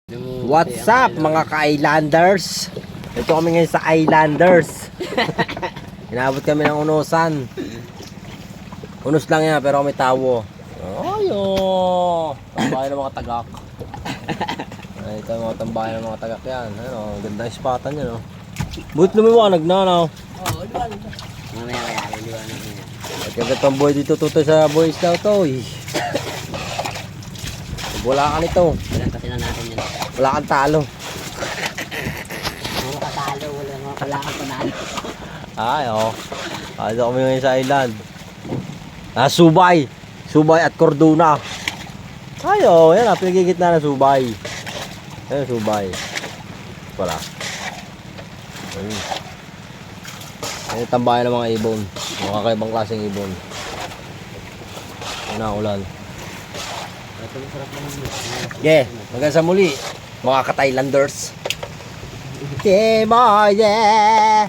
What's up mga ka-islanders? Ito kami ngayon sa Islanders. Inabot kami ng unusan. Unos lang yan pero kami tawo. Ayo, tambayan ng mga tagak. Ay, ito yung mga tambayan ng mga tagak yan. Ano, gandang ispatan yan, no? Buti lumiwanag na, no? Oo, liwanag. Mamaya kaya, liwanag niya. At kagat ang boy dito tuto sa Boy Scout, oy. Wala ka nito. Walang kasi na natin yun. Wala kang talo. Mga katalo, wala kang panalo. Ay, oh. Ito kami ngayon sa island. Subay. Subay at Cordona. Ay, oh. Yan, pinagigitna ng Subay. Ayan, Subay. Wala. Ayun. Ayan, tambayan ng mga ibon. Mga kakaibang klaseng ibon. Ayan na, ulan. Ito masarap naman yun. Yeah, hanggang sa muli, mga ka-Thailanders. Yeah, boy, yeah.